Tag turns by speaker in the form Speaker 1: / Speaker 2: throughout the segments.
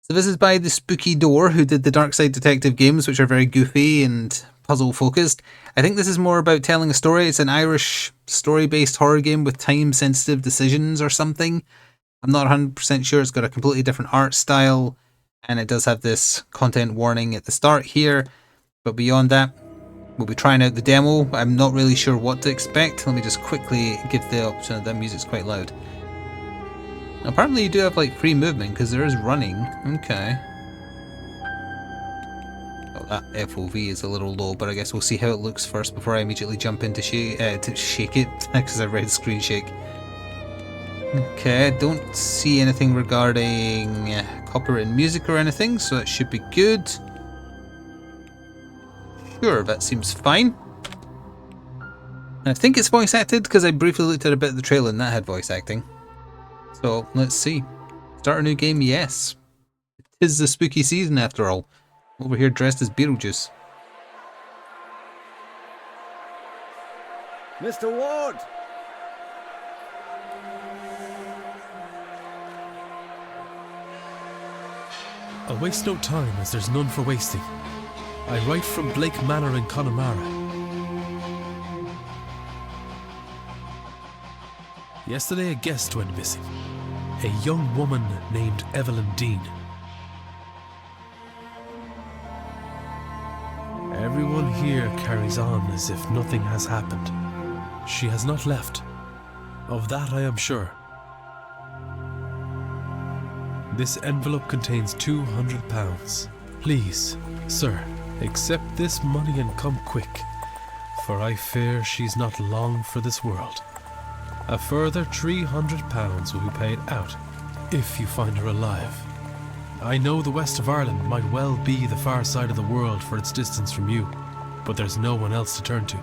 Speaker 1: So this is by the Spooky Door, who did the Dark Side Detective games, which are very goofy and puzzle focused. I think this is more about telling a story. It's an Irish story-based horror game with time-sensitive decisions or something. I'm not 100% sure. It's got a completely different art style, and it does have this content warning at the start here. But beyond that, we'll be trying out the demo. I'm not really sure what to expect. Let me just quickly give the option. That music's quite loud. Apparently you do have like free movement because there is running. Okay. Oh, that FOV is a little low, but I guess we'll see how it looks first before I immediately jump into to shake it because I read screen shake. Okay, I don't see anything regarding copyrighted music or anything, so that should be good. Sure, that seems fine. And I think it's voice acted because I briefly looked at a bit of the trailer and that had voice acting. So let's see. Start a new game, yes. It is the spooky season after all. Over here dressed as Beetlejuice.
Speaker 2: Mr. Ward!
Speaker 3: I'll waste no time as there's none for wasting. I write from Blake Manor in Connemara. Yesterday a guest went missing. A young woman named Evelyn Deane. Everyone here carries on as if nothing has happened. She has not left. Of that I am sure. This envelope contains £200. Please, sir, accept this money and come quick, for I fear she's not long for this world. A further £300 will be paid out if you find her alive. I know the west of Ireland might well be the far side of the world for its distance from you, but there's no one else to turn to.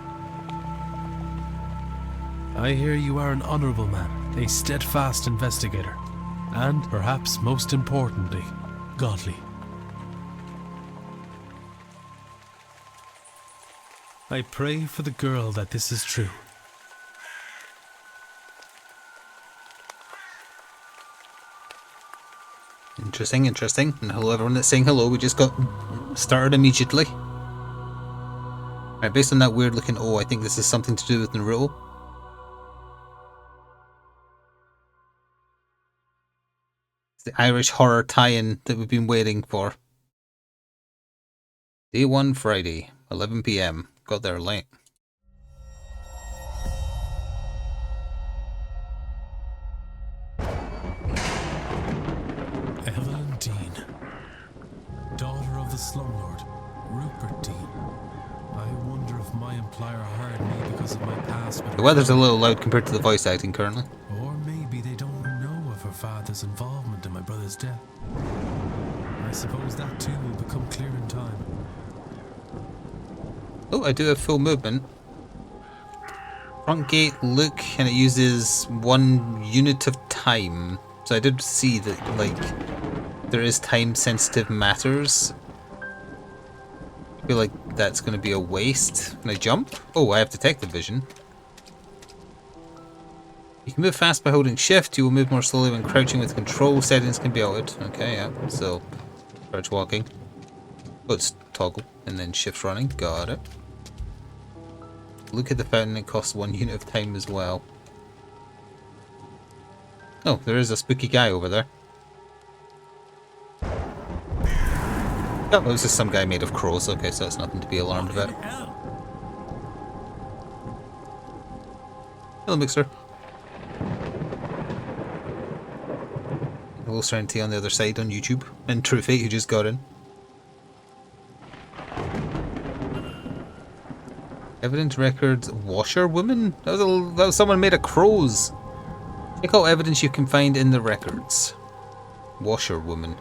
Speaker 3: I hear you are an honourable man, a steadfast investigator, and perhaps most importantly, godly. I pray for the girl that this is true.
Speaker 1: Interesting, interesting. And hello everyone that's saying hello. We just got started immediately. Right, based on that weird looking O, I think this is something to do with Naruto. It's the Irish horror tie-in that we've been waiting for. Day 1 Friday, 11 PM. Got there late.
Speaker 3: Evelyn Deane, daughter of the slumlord, Rupert Deane. I wonder if my employer hired me because of my past with
Speaker 1: The weather's a little loud compared to the voice acting currently.
Speaker 3: Or maybe they don't know of her father's involvement in my brother's death. I suppose that too will become clear in time.
Speaker 1: Oh, I do have full movement. Front gate, look, and it uses 1 unit of time. So I did see that, like, there is time-sensitive matters. I feel like that's going to be a waste. Can I jump? Oh, I have detective vision. You can move fast by holding shift. You will move more slowly when crouching with control. Settings can be altered. Okay, yeah. So, crouch walking. Oh, it's toggle. And then shift running. Got it. Look at the fountain. It costs 1 unit of time as well. Oh, there is a spooky guy over there. Oh, it was just some guy made of crows. Okay, so that's nothing to be alarmed about. Hello, Mixer. Hello, Serenity on the other side on YouTube. And True Fate, who just got in. Evidence records washerwoman? That was someone made of crows. Check out evidence you can find in the records. Washerwoman.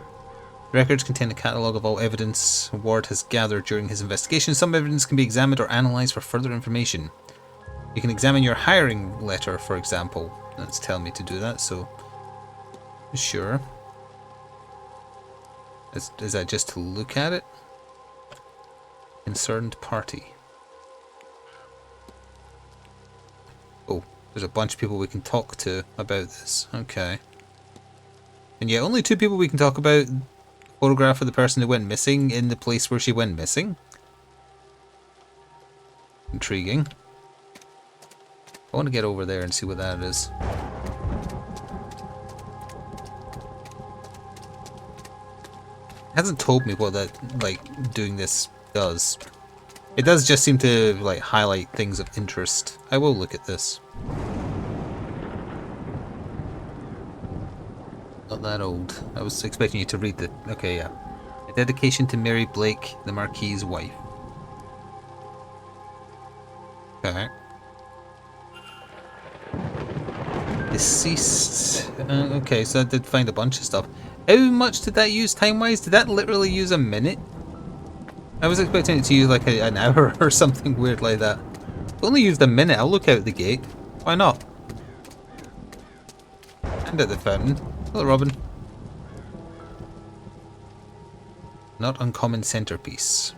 Speaker 1: Records contain a catalogue of all evidence Ward has gathered during his investigation. Some evidence can be examined or analysed for further information. You can examine your hiring letter, for example. That's telling me to do that, so sure. Is that just to look at it? Concerned party. Oh, there's a bunch of people we can talk to about this. Okay. And yeah, only 2 people we can talk about photograph of the person who went missing in the place where she went missing. Intriguing. I want to get over there and see what that is. It hasn't told me what that, like, doing this does. It does just seem to, like, highlight things of interest. I will look at this. Not that old. I was expecting you to read the... Okay, yeah. A dedication to Mary Blake, the Marquis's wife. Okay. Deceased. Okay, so I did find a bunch of stuff. How much did that use time-wise? Did that literally use a minute? I was expecting it to use like an hour or something weird like that. It only used a minute. I'll look out the gate. Why not? And at the fountain. Hello, Robin. Not uncommon centerpiece.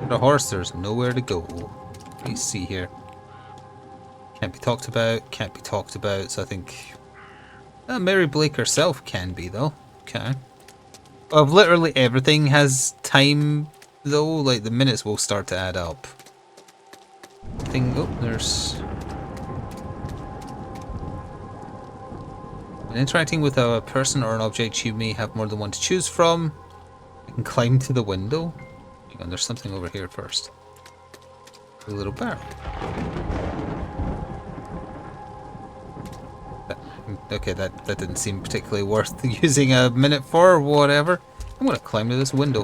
Speaker 1: The horse, there's nowhere to go. Let's see here. Can't be talked about, can't be talked about, so I think... Mary Blake herself can be, though. Okay. Well, literally everything has time, though. Like, the minutes will start to add up. Oh, there's... When interacting with a person or an object, you may have more than one to choose from. You can climb to the window. Hang on, there's something over here first. A little barrel. Okay, that didn't seem particularly worth using a minute for, or whatever. I'm gonna climb to this window.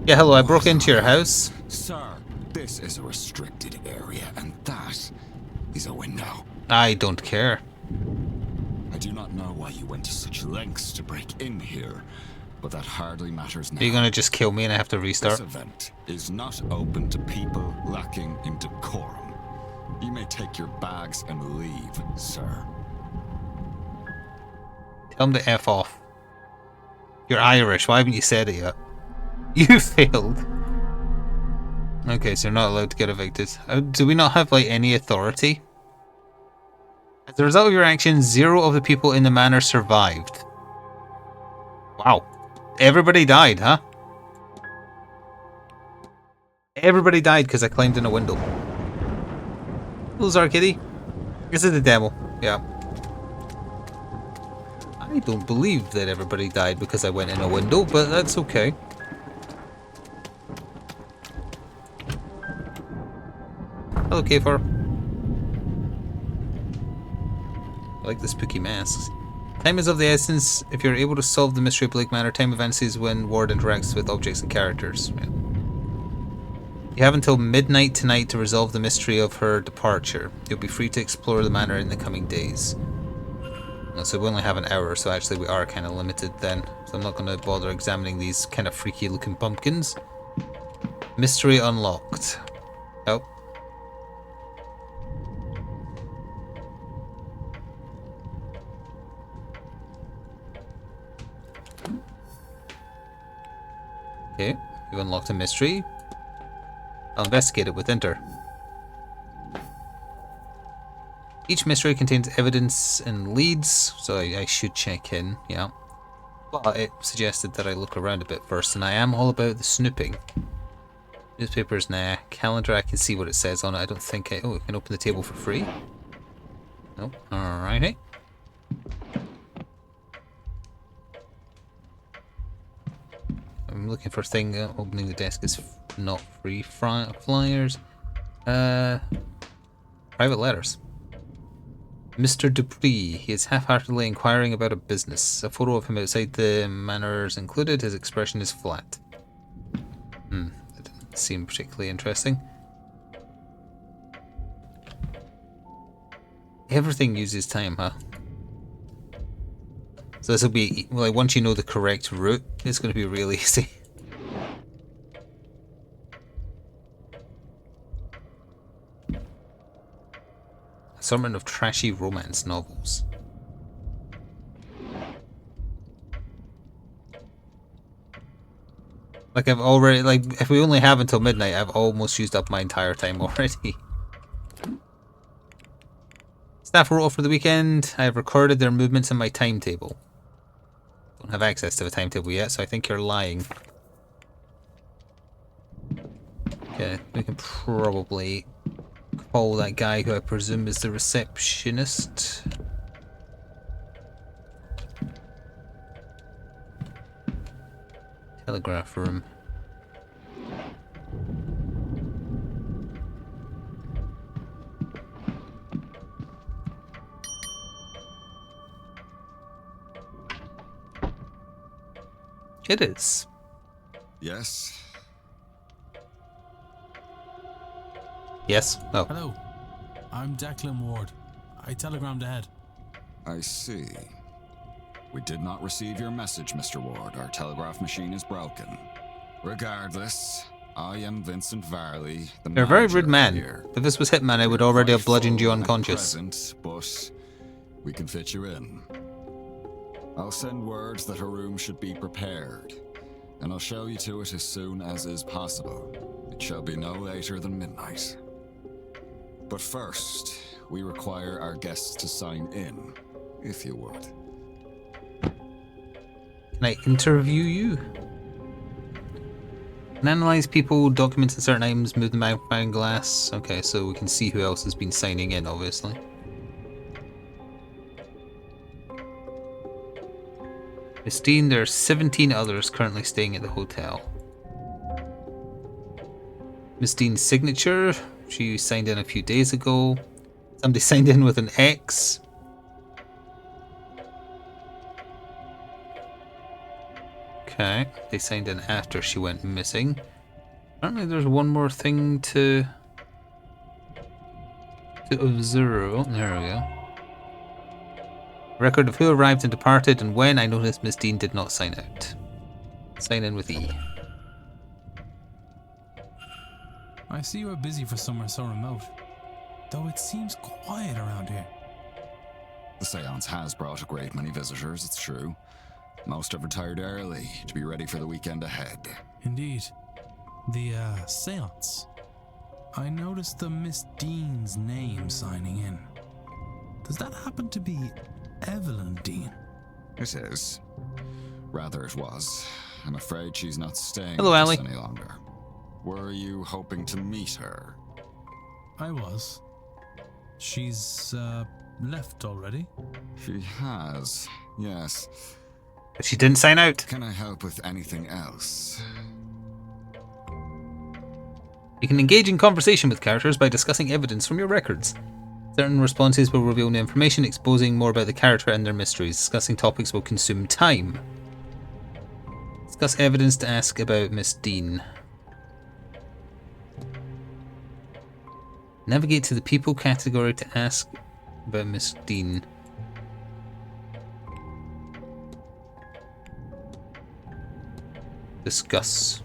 Speaker 1: Yeah, hello, I broke into your house.
Speaker 2: Sir, this is a restricted area, and that is a window.
Speaker 1: I don't care.
Speaker 2: I do not know why you went to such lengths to break in here, but that hardly matters now.
Speaker 1: Are you gonna just kill me and I have to restart?
Speaker 2: This event is not open to people lacking in decorum. You may take your bags and leave, sir.
Speaker 1: Tell him to F off. You're Irish, why haven't you said it yet? You failed. Okay, so you're not allowed to get evicted. Do we not have, like, any authority? As a result of your actions, 0 of the people in the manor survived. Wow. Everybody died, huh? Everybody died because I climbed in a window. Hello, Zarkitty. This is the demo. Yeah. I don't believe that everybody died because I went in a window, but that's okay. Hello, K4. I like the spooky masks. Time is of the essence. If you're able to solve the mystery of Blake Manor, time advances when Ward interacts with objects and characters. Yeah. You have until midnight tonight to resolve the mystery of her departure. You'll be free to explore the manor in the coming days. So we only have an hour, so actually we are kind of limited then. So I'm not going to bother examining these kind of freaky looking pumpkins. Mystery unlocked. Oh. Okay, you've unlocked a mystery. I'll investigate it with Enter. Each mystery contains evidence and leads, so I should check in, yeah. But it suggested that I look around a bit first, and I am all about the snooping. Newspapers, nah. Calendar, I can see what it says on it. I don't think I... Oh, we can open the table for free? Nope. Alrighty. I'm looking for a thing. Opening the desk is not free. Flyers. Private letters. Mr. Dupree. He is half-heartedly inquiring about a business. A photo of him outside the manor is included. His expression is flat. That didn't seem particularly interesting. Everything uses time, huh? So this will be, like, once you know the correct route, it's going to be real easy. Assortment of trashy romance novels. Like I've already, like if we only have until midnight, I've almost used up my entire time already. Staff wrote off for the weekend. I have recorded their movements in my timetable. Don't have access to the timetable yet, so I think you're lying. Okay, we can probably call that guy who I presume is the receptionist. Telegraph room. It is.
Speaker 2: Yes?
Speaker 1: Yes? Oh.
Speaker 4: Hello, I'm Declan Ward. I telegrammed ahead.
Speaker 2: I see. We did not receive your message, Mr. Ward. Our telegraph machine is broken. Regardless, I am Vincent Varley, the
Speaker 1: You're a very
Speaker 2: manager
Speaker 1: rude man.
Speaker 2: here.
Speaker 1: If this was Hitman, I would already have bludgeoned you unconscious.
Speaker 2: Present, but we can fit you in. I'll send words that her room should be prepared, and I'll show you to it as soon as is possible. It shall be no later than midnight. But first, we require our guests to sign in, if you would.
Speaker 1: Can I interview you? Can analyze people, documents and certain items, move the magnifying glass. Okay, so we can see who else has been signing in, obviously. Miss Deane, there are 17 others currently staying at the hotel. Miss Deane's signature, she signed in a few days ago. Somebody signed in with an X. Okay, they signed in after she went missing. Apparently there's one more thing to observe. There we go. Record of who arrived and departed and when. I noticed Miss Deane did not sign out. Sign in with E.
Speaker 4: I see you are busy for somewhere so remote, though it seems quiet around here.
Speaker 2: The seance has brought a great many visitors, it's true. Most have retired early to be ready for the weekend ahead.
Speaker 4: Indeed. The, seance. I noticed the Miss Deane's name signing in. Does that happen to be Evelyn Deane?
Speaker 2: It is. Rather, it was. I'm afraid she's not staying
Speaker 1: Hello,
Speaker 2: with us
Speaker 1: Allie.
Speaker 2: any longer. Were you hoping to meet her?
Speaker 4: I was. She's, left already?
Speaker 2: She has, yes.
Speaker 1: But she didn't sign out.
Speaker 2: Can I help with anything else?
Speaker 1: You can engage in conversation with characters by discussing evidence from your records. Certain responses will reveal new information, exposing more about the character and their mysteries. Discussing topics will consume time. Discuss evidence to ask about Miss Deane. Navigate to the people category to ask about Miss Deane. Discuss.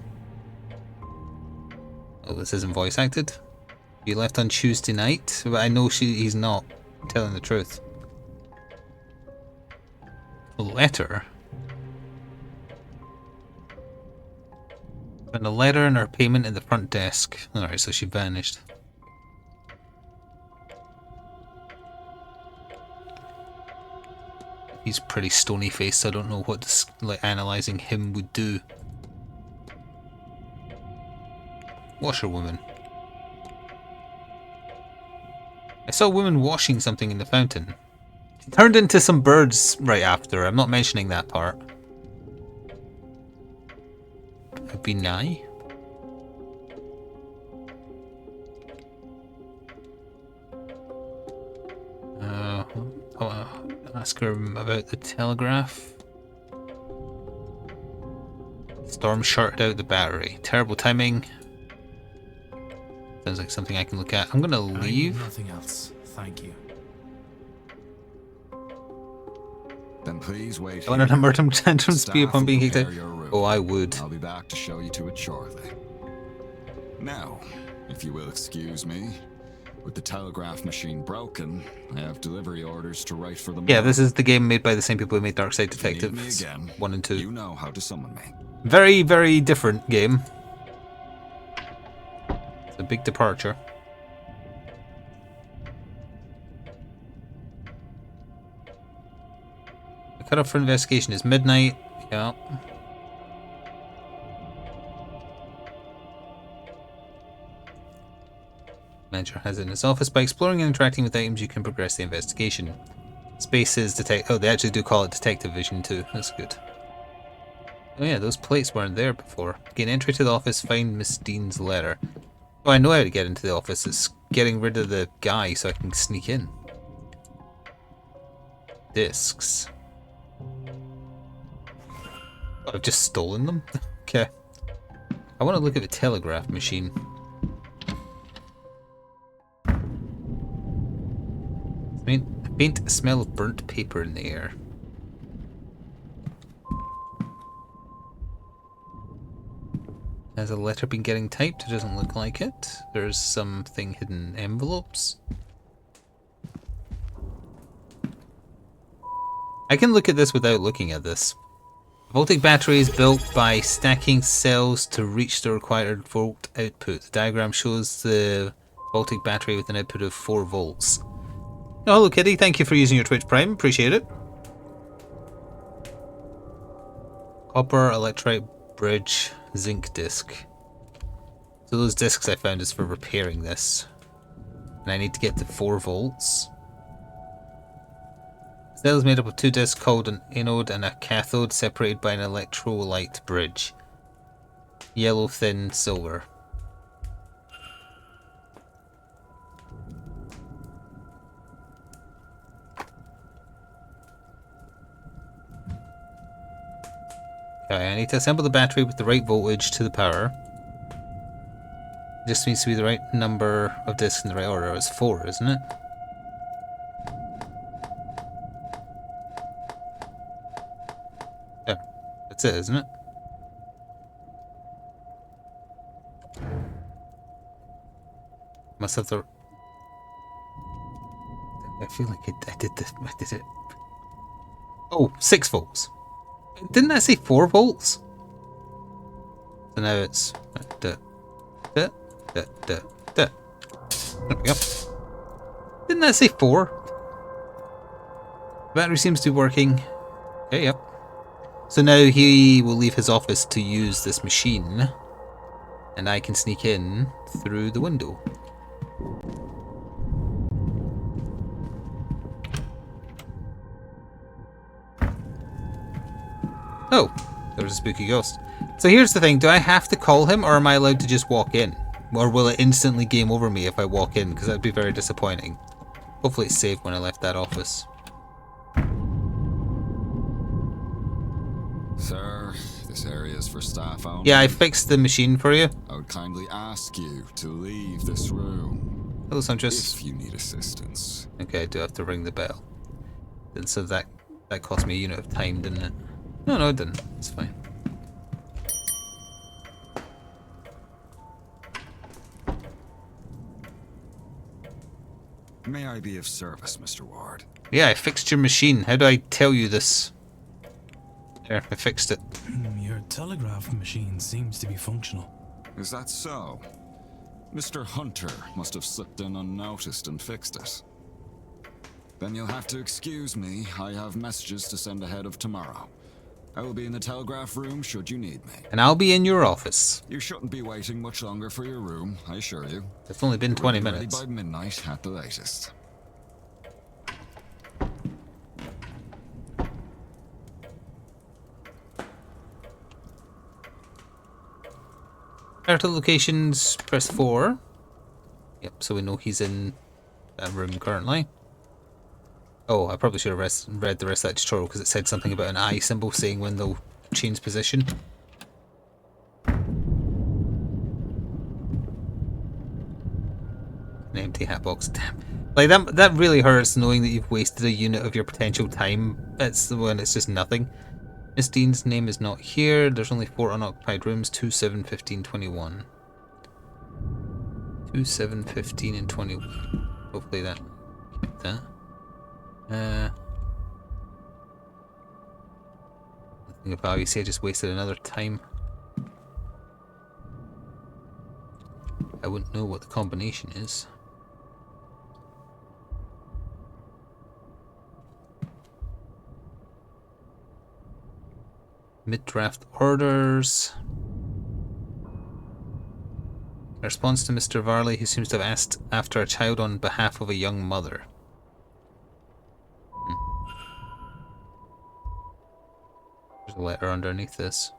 Speaker 1: Oh, this isn't voice acted. You left on Tuesday night, but I know he's not telling the truth. A letter. And a letter and her payment at the front desk. Alright, so she vanished. He's pretty stony faced, so I don't know what analysing him would do. Washerwoman. I saw a woman washing something in the fountain. She turned into some birds right after. I'm not mentioning that part. Binai? I'll ask her about the telegraph. Storm shorted out the battery. Terrible timing. Sounds like something I can look at. I'm gonna leave.
Speaker 4: Nothing else. Thank you.
Speaker 2: Then please wait.
Speaker 1: I wanted a murder tantrum to be
Speaker 2: Staff
Speaker 1: upon
Speaker 2: will
Speaker 1: being kicked out.
Speaker 2: prepare your room.
Speaker 1: Oh, I would.
Speaker 2: I'll be back to show you to it shortly. Now, if you will excuse me, with the telegraph machine broken, I have delivery orders to write for them.
Speaker 1: Yeah, this is the game made by the same people who made Darkside
Speaker 2: If you need me
Speaker 1: Detectives
Speaker 2: again,
Speaker 1: 1 and 2.
Speaker 2: You know how to summon me.
Speaker 1: Very, very different game. It's a big departure. The cutoff for investigation is midnight. Yeah. Manager has it in his office. By exploring and interacting with items, you can progress the investigation. Spaces detect. Oh, they actually do call it detective vision too. That's good. Oh yeah, those plates weren't there before. Gain entry to the office. Find Miss Deane's letter. Oh, I know how to get into the office. It's getting rid of the guy so I can sneak in. Discs. Oh, I've just stolen them? Okay. I want to look at the telegraph machine. A faint smell of burnt paper in the air. Has a letter been getting typed? It doesn't look like it. There's something hidden in envelopes. I can look at this without looking at this. The voltaic battery is built by stacking cells to reach the required volt output. The diagram shows the voltaic battery with an output of 4 volts. Oh, hello Kitty, thank you for using your Twitch Prime, appreciate it. Copper, electrolyte bridge, zinc disc. So those discs I found is for repairing this. And I need to get to 4 volts. The cell is made up of 2 discs called an anode and a cathode separated by an electrolyte bridge. Yellow thin silver. Okay, I need to assemble the battery with the right voltage to the power. It just needs to be the right number of discs in the right order. It's 4, isn't it? There. That's it, isn't it? Must have the... I feel like I did this. I did it. Oh, 6 volts. Didn't that say 4 volts? So now it's... There we go. Didn't that say 4? The battery seems to be working. Okay, yep. So now he will leave his office to use this machine. And I can sneak in through the window. Oh, there was a spooky ghost. So here's the thing, do I have to call him or am I allowed to just walk in? Or will it instantly game over me if I walk in? Because that'd be very disappointing. Hopefully it's saved when I left that office.
Speaker 2: Sir, this area is for staff only.
Speaker 1: Yeah, I fixed the machine for you.
Speaker 2: I would kindly ask you to leave this room.
Speaker 1: Hello, Sanchez.
Speaker 2: If you need assistance.
Speaker 1: Okay, I do have to ring the bell. And so that cost me a unit of time, didn't it? No, it didn't. It's fine.
Speaker 2: May I be of service, Mr. Ward?
Speaker 1: Yeah, I fixed your machine. How do I tell you this? There, I fixed it.
Speaker 4: Your telegraph machine seems to be functional.
Speaker 2: Is that so? Mr. Hunter must have slipped in unnoticed and fixed it. Then you'll have to excuse me. I have messages to send ahead of tomorrow. I will be in the telegraph room should you need me.
Speaker 1: And I'll be in your office.
Speaker 2: You shouldn't be waiting much longer for your room, I assure you.
Speaker 1: It's only been 20
Speaker 2: We'll be
Speaker 1: minutes.
Speaker 2: ready by midnight at the latest.
Speaker 1: Character locations, press 4. Yep, so we know he's in that room currently. Oh, I probably should have read the rest of that tutorial because it said something about an eye symbol saying when they'll change position. An empty hat box, damn. Like that really hurts knowing that you've wasted a unit of your potential time. It's the one, it's just nothing. Miss Deane's name is not here. There's only 4 unoccupied rooms, 2, 7, 15, 21. 2, 7, 15, and 21. Hopefully that. Keep that. Nothing of value. See, I just wasted another time. I wouldn't know what the combination is. Mid-draft orders. A response to Mr. Varley, who seems to have asked after a child on behalf of a young mother. There's a letter underneath this.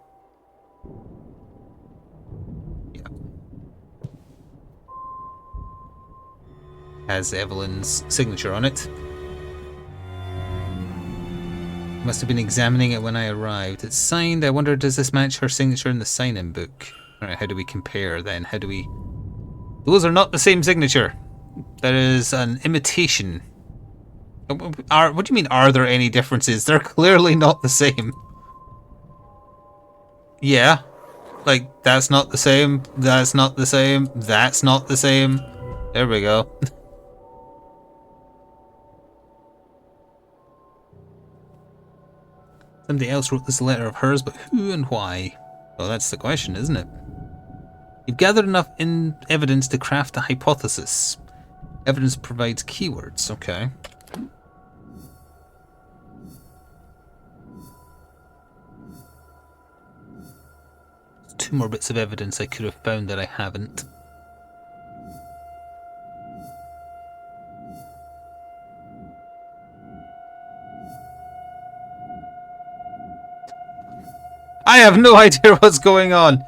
Speaker 1: Yeah. Has Evelyn's signature on it. Must have been examining it when I arrived. It's signed. I wonder, does this match her signature in the sign-in book? Alright, how do we compare then? How do we... Those are not the same signature. That is an imitation. What do you mean, are there any differences? They're clearly not the same. Yeah. Like, that's not the same. That's not the same. That's not the same. There we go. Somebody else wrote this letter of hers, but who and why? Well, that's the question, isn't it? You've gathered enough evidence to craft a hypothesis. Evidence provides keywords, okay. There's 2 more bits of evidence I could have found that I haven't. I have no idea what's going on.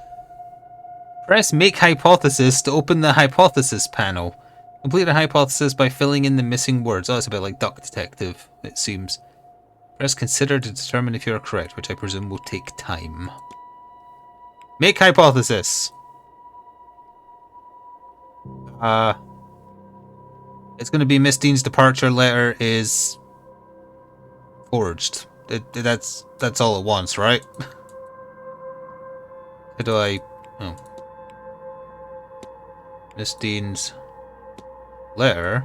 Speaker 1: Press Make Hypothesis to open the Hypothesis panel. Complete a hypothesis by filling in the missing words. Oh, it's a bit like Duck Detective, it seems. Press Consider to determine if you're correct, which I presume will take time. Make Hypothesis. It's going to be Miss Deane's departure letter is forged. That's all it wants, right? How do I... Oh. Miss Deane's letter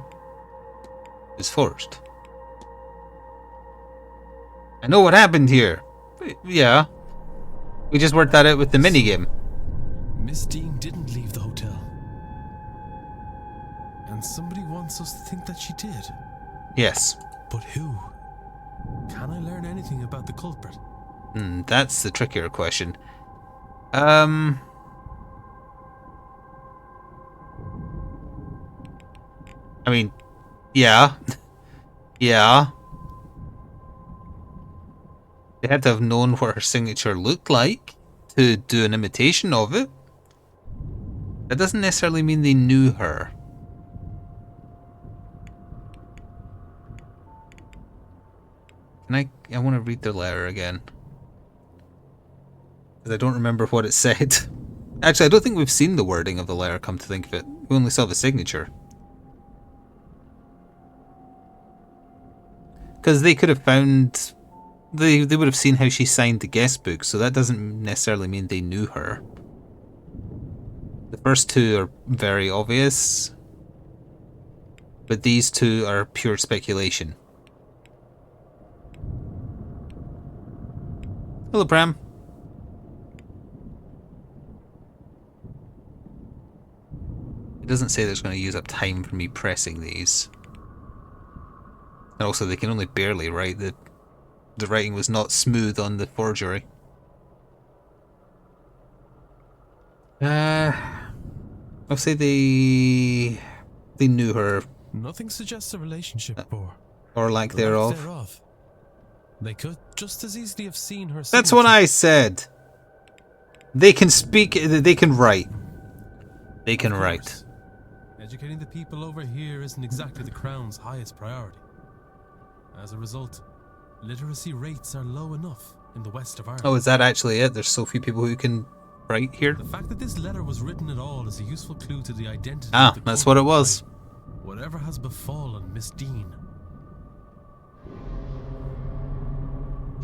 Speaker 1: is forged. I know what happened here. Yeah. We just worked that out with the minigame.
Speaker 3: Miss Deane didn't leave the hotel. And somebody wants us to think that she did.
Speaker 1: Yes.
Speaker 3: But who? Can I learn anything about the culprit?
Speaker 1: That's the trickier question. I mean, yeah. Yeah. They had to have known what her signature looked like to do an imitation of it. That doesn't necessarily mean they knew her. I want to read the letter again. Because I don't remember what it said. Actually, I don't think we've seen the wording of the letter, come to think of it. We only saw the signature. Because they could have found... They would have seen how she signed the guest book, so that doesn't necessarily mean they knew her. The first 2 are very obvious. But these 2 are pure speculation. Hello, Pram. It doesn't say there's going to use up time for me pressing these. And also, they can only barely write. The writing was not smooth on the forgery. I'll say they knew her.
Speaker 3: Nothing suggests a relationship,
Speaker 1: or lack thereof.
Speaker 3: They could just as easily have seen her.
Speaker 1: That's what I said. They can speak. They can write. They can write.
Speaker 3: Educating the people over here isn't exactly the Crown's highest priority. As a result, literacy rates are low enough in the west of Ireland.
Speaker 1: Oh, is that actually it? There's so few people who can write here?
Speaker 3: The fact that this letter was written at all is a useful clue to the identity
Speaker 1: Ah,
Speaker 3: of the
Speaker 1: that's what it was.
Speaker 3: Whatever has befallen Miss Deane.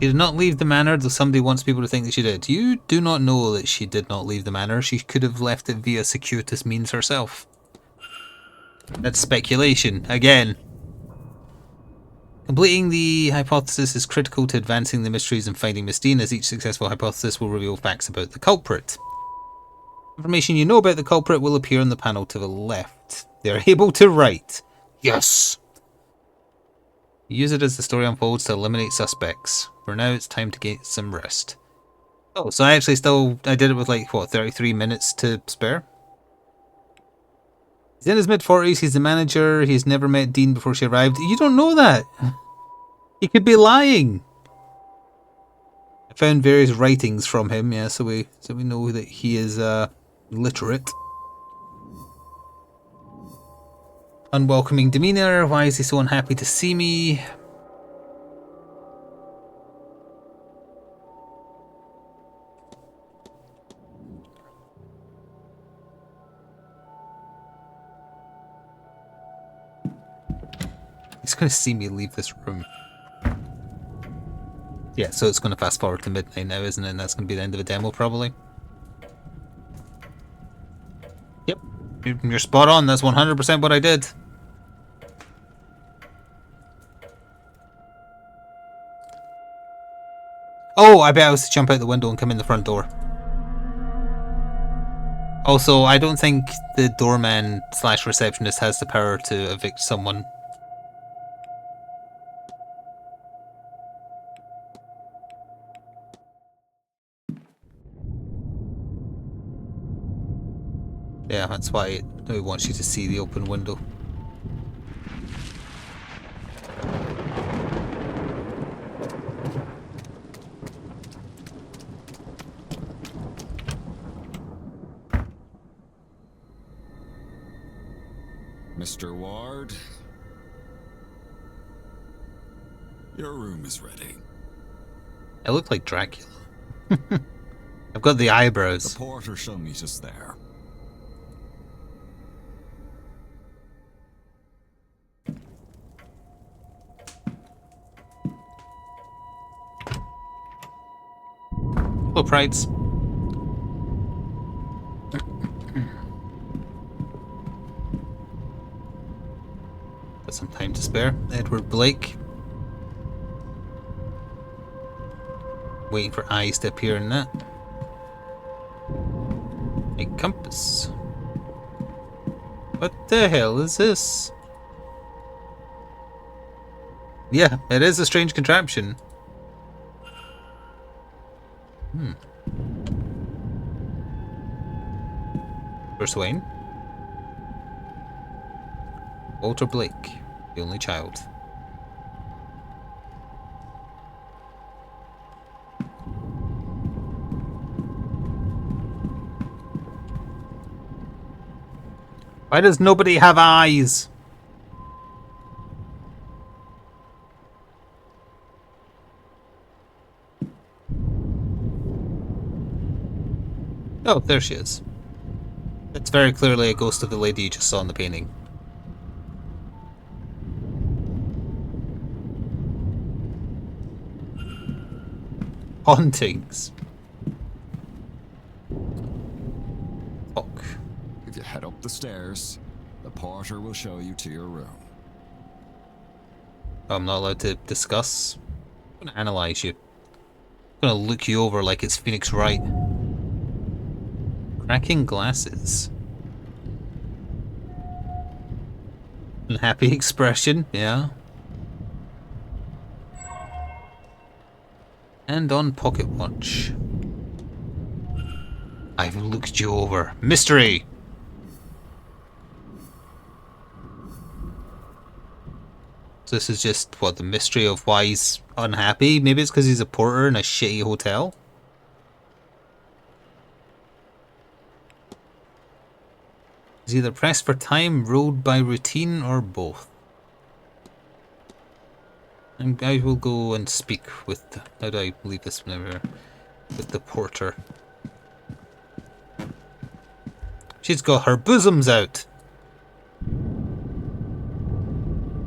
Speaker 1: She did not leave the manor, though somebody wants people to think that she did. You do not know that she did not leave the manor. She could have left it via circuitous means herself. That's speculation, again. Completing the hypothesis is critical to advancing the mysteries and finding Miss Deane, as each successful hypothesis will reveal facts about the culprit. Information you know about the culprit will appear on the panel to the left. They're able to write. Yes! Use it as the story unfolds to eliminate suspects. For now, it's time to get some rest. Oh, so I actually I did it with like, what, 33 minutes to spare? He's in his mid-40s, he's the manager, he's never met Deane before she arrived. You don't know that! He could be lying! I found various writings from him, yeah, so we know that he is, literate. Unwelcoming demeanor, why is he so unhappy to see me? He's gonna see me leave this room. Yeah, so it's gonna fast forward to midnight now, isn't it? And that's gonna be the end of the demo, probably. Yep, you're spot on, that's 100% what I did. Oh, I bet I was to jump out the window and come in the front door. Also, I don't think the doorman / receptionist has the power to evict someone. Yeah, that's why it wants you to see the open window.
Speaker 2: Mr. Ward, your room is ready.
Speaker 1: I look like Dracula. I've got the eyebrows.
Speaker 2: The porter shall meet us there.
Speaker 1: Hello, Prides. Got some time to spare. Edward Blake. Waiting for eyes to appear in that. A compass. What the hell is this? Yeah, it is a strange contraption. Bruce Wayne. Walter Blake, the only child. Why does nobody have eyes? Oh, there she is. It's very clearly a ghost of the lady you just saw in the painting. Hauntings. Fuck.
Speaker 2: If you head up the stairs, the porter will show you to your room.
Speaker 1: I'm not allowed to discuss. I'm gonna analyze you. I'm gonna look you over like it's Phoenix Wright. Cracking glasses. Unhappy expression, yeah. And on pocket watch. I've looked you over. Mystery! So this is just, what, the mystery of why he's unhappy? Maybe it's because he's a porter in a shitty hotel? He's either pressed for time, ruled by routine, or both. And I will go and speak with... How do I leave this whenever? With the porter. She's got her bosoms out.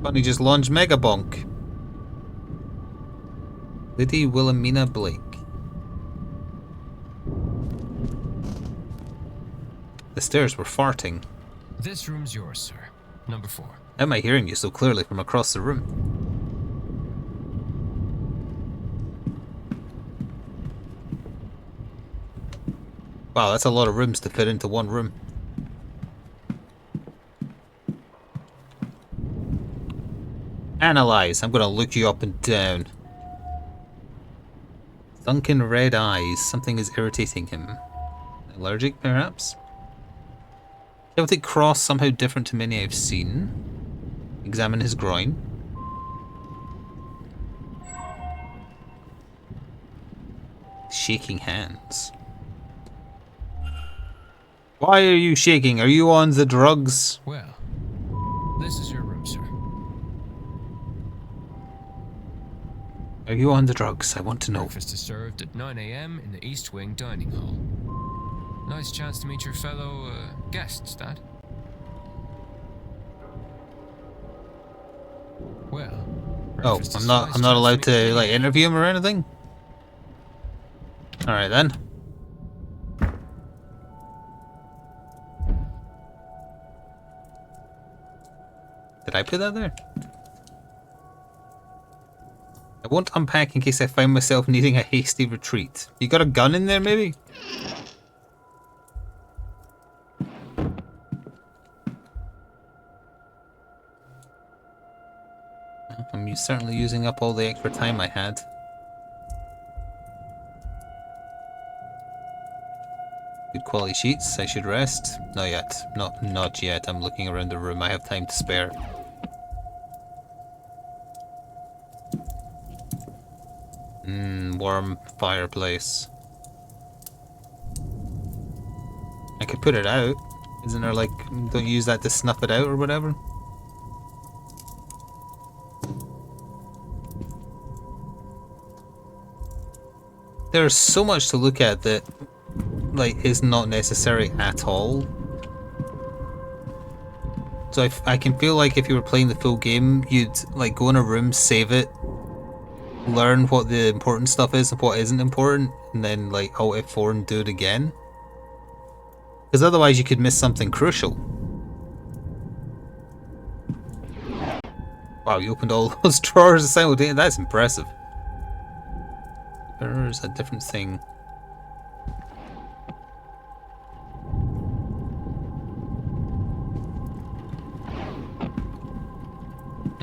Speaker 1: Bunny just launched Mega Bonk. Lady Wilhelmina Blake. The stairs were farting.
Speaker 5: This room's yours, sir. Number 4.
Speaker 1: How am I hearing you so clearly from across the room? Wow, that's a lot of rooms to fit into one room. Analyze. I'm gonna look you up and down. Sunken red eyes. Something is irritating him. Allergic, perhaps? Celtic cross, somehow different to many I've seen. Examine his groin. Shaking hands. Why are you shaking? Are you on the drugs?
Speaker 5: Well, this is your room, sir.
Speaker 1: Are you on the drugs? I want to know.
Speaker 5: Breakfast is served at 9 a.m. in the East Wing dining hall. Nice chance to meet your fellow guests, Dad. Well.
Speaker 1: Oh, I'm not allowed to like interview him or anything? Alright then. Did I put that there? I won't unpack in case I find myself needing a hasty retreat. You got a gun in there, maybe? I'm certainly using up all the extra time I had. Good quality sheets. I should rest. Not yet. Not yet. I'm looking around the room. I have time to spare. Warm fireplace. I could put it out. Isn't there like, don't you use that to snuff it out or whatever? There's so much to look at that like is not necessary at all. So I can feel like if you were playing the full game, you'd like go in a room, save it, learn what the important stuff is and what isn't important, and then like Alt F4 and do it again. Because otherwise you could miss something crucial. Wow, you opened all those drawers simultaneously. That's impressive. There's a different thing.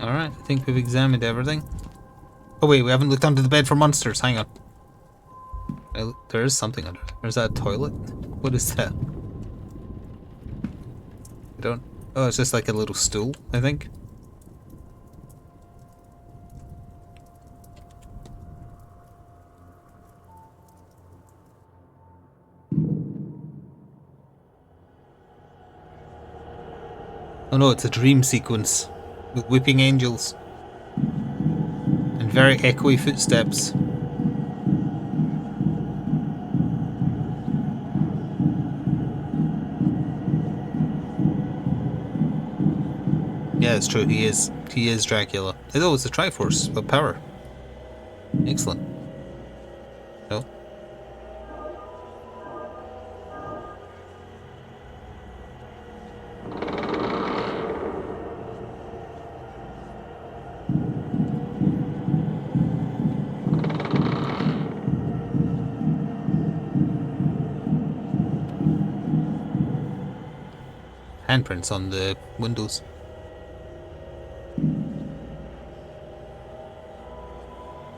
Speaker 1: Alright, I think we've examined everything. Oh wait, we haven't looked under the bed for monsters. Hang on. There is something under there. Is that a toilet? What is that? I don't... Oh, it's just like a little stool, I think. Oh no, it's a dream sequence with whipping angels and very echoey footsteps. Yeah, it's true. He is Dracula. Oh, it's the Triforce of power. Excellent. Oh. Handprints on the windows.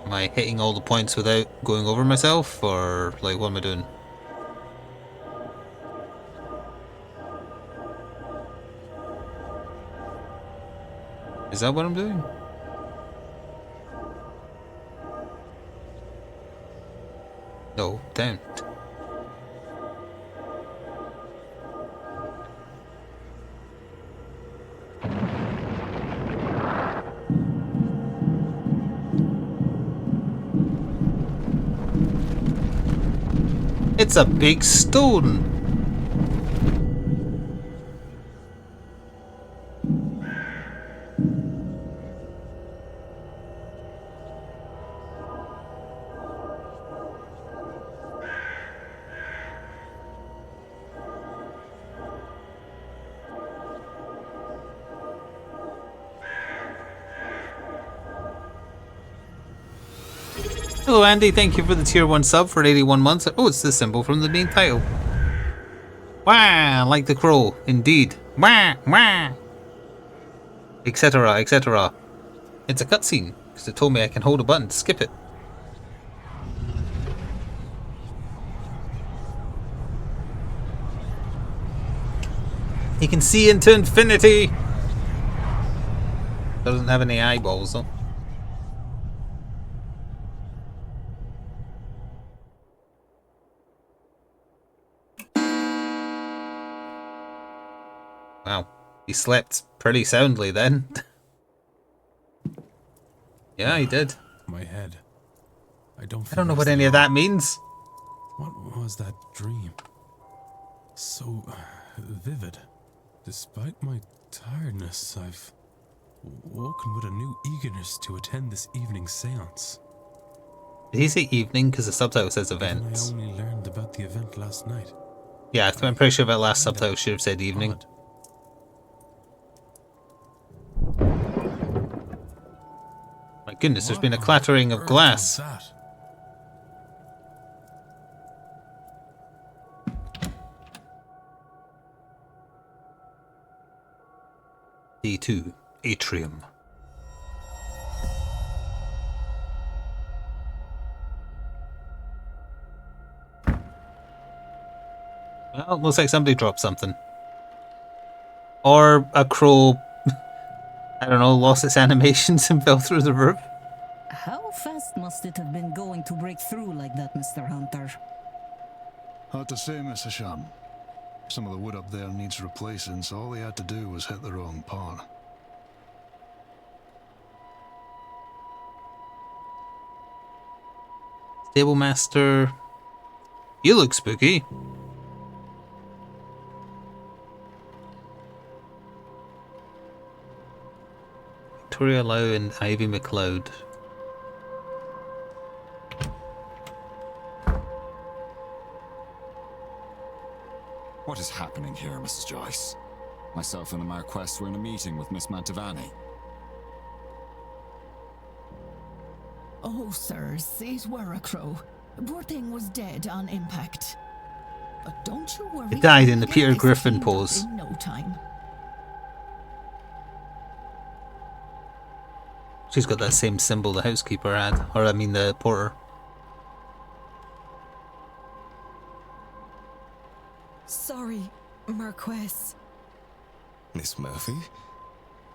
Speaker 1: Am I hitting all the points without going over myself, or like what am I doing? Is that what I'm doing? No, down. It's a big stone. Hello Andy, thank you for the tier 1 sub for 81 months. Oh, it's the symbol from the main title. Wah! Like the crow, indeed. Wah! Wah! Etc. etc. It's a cutscene, because it told me I can hold a button to skip it. He can see into infinity! Doesn't have any eyeballs though. Wow, he slept pretty soundly then. Yeah, he did.
Speaker 4: My head. I don't
Speaker 1: I don't know
Speaker 4: think
Speaker 1: what
Speaker 4: that's
Speaker 1: any of
Speaker 4: the-
Speaker 1: that means.
Speaker 4: What was that dream? So vivid. Despite my tiredness, I've woken with a new eagerness to attend this evening's seance.
Speaker 1: Did he say evening? Because the subtitle says
Speaker 4: Given
Speaker 1: events.
Speaker 4: I only learned about the event last night.
Speaker 1: Yeah, I'm pretty sure that last subtitle should have said evening.
Speaker 4: Odd.
Speaker 1: My goodness, there's
Speaker 4: What
Speaker 1: been a
Speaker 4: on
Speaker 1: clattering of
Speaker 4: earth
Speaker 1: glass.
Speaker 4: was that?
Speaker 1: D2, Atrium. Well, looks like somebody dropped something. Or a crow, I don't know, lost its animations and fell through the roof.
Speaker 6: How fast must it have been going to break through like that, Mr. Hunter?
Speaker 7: Hard to say, Mr. Sham. Some of the wood up there needs replacing, so all they had to do was hit the wrong part.
Speaker 1: Stable master. You look spooky. Victoria Lowe and Ivy McLeod.
Speaker 2: What is happening here, Mrs. Joyce? Myself and the Marquess were in a meeting with Miss Mantovani.
Speaker 8: Oh, sirs, it were a crow. Poor thing was dead on impact. But don't you worry.
Speaker 1: It died in the
Speaker 8: we'll
Speaker 1: Peter
Speaker 8: get this
Speaker 1: Griffin
Speaker 8: cleaned up
Speaker 1: pose.
Speaker 8: In no time.
Speaker 1: She's got that same symbol the housekeeper had. Or, I mean, the porter.
Speaker 9: Sorry, Marquess.
Speaker 10: Miss Murphy?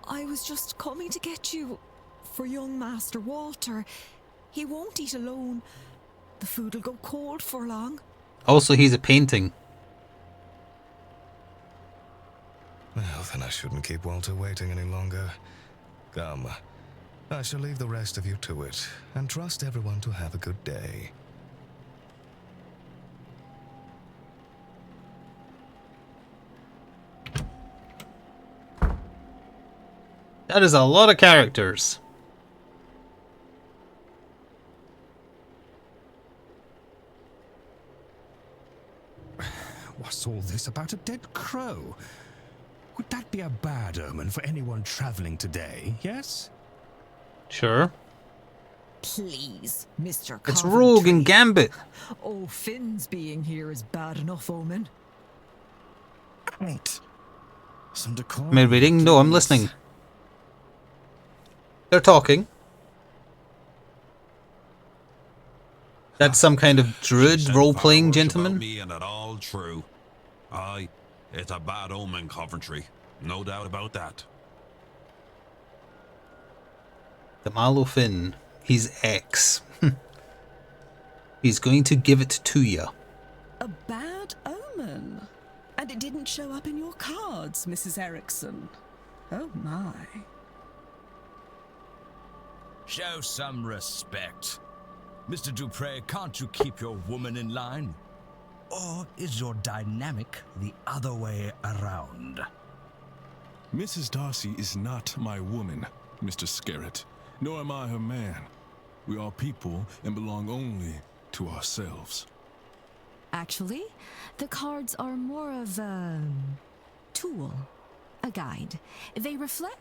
Speaker 9: I was just coming to get you for young Master Walter. He won't eat alone. The food'll go cold for long.
Speaker 1: Also, he's a painting.
Speaker 10: Well, then I shouldn't keep Walter waiting any longer. Come, I shall leave the rest of you to it, and trust everyone to have a good day.
Speaker 1: That is a lot of characters.
Speaker 11: What's all this about a dead crow? Would that be a bad omen for anyone traveling today, yes?
Speaker 1: Sure.
Speaker 9: Please, Mr.
Speaker 1: It's
Speaker 9: Coventry.
Speaker 1: Rogue and Gambit.
Speaker 9: Oh, Finn's being here is bad enough omen.
Speaker 11: Right. Some decorum.
Speaker 1: Am I reading? No, I'm listening. They're talking. That's some kind of druid role-playing gentleman.
Speaker 12: Me and it all true. Aye, it's a bad omen, Coventry. No doubt about that.
Speaker 1: The Malo Finn. He's X. He's going to give it to you.
Speaker 13: A bad omen? And it didn't show up in your cards, Mrs. Erickson. Oh my.
Speaker 14: Show some respect. Mr. Dupre, can't you keep your woman in line? Or is your dynamic the other way around?
Speaker 15: Mrs. Darcy is not my woman, Mr. Scarrett, nor am I her man. We are people and belong only to ourselves.
Speaker 16: Actually, the cards are more of a tool, a guide. They reflect.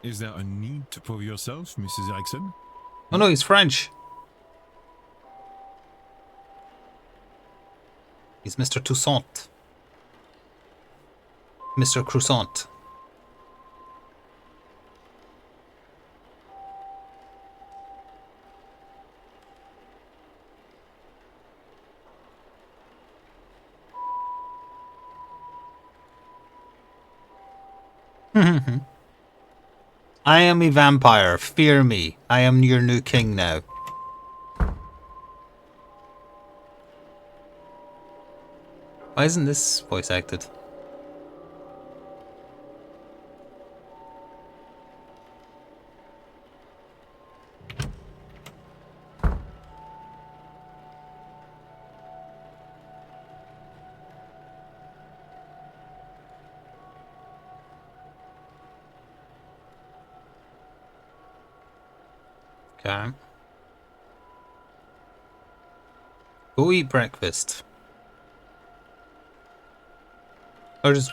Speaker 17: Is there a need to prove yourself, Mrs. Erickson?
Speaker 1: Oh no, he's French. He's Mr. Toussaint. Mr. Croissant. I am a vampire. Fear me. I am your new king now. Why isn't this voice acted? Okay. Go eat breakfast. Or just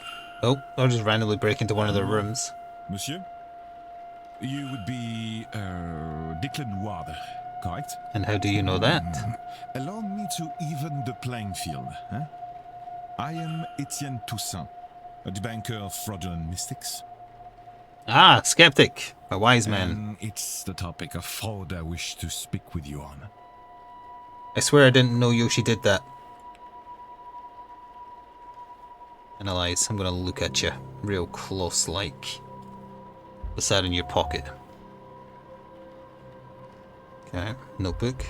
Speaker 1: randomly break into one of their rooms.
Speaker 17: Monsieur? You would be, Declan Water, correct?
Speaker 1: And how do you know that?
Speaker 17: Allow me to even the playing field, huh? I am Etienne Toussaint, a debunker of fraudulent mystics.
Speaker 1: Ah, skeptic. A wise man.
Speaker 17: And it's the topic of fraud I wish to speak with you on.
Speaker 1: I swear I didn't know Yoshi did that. Analyze. I'm gonna look at you real close like. What's that in your pocket? Okay, notebook.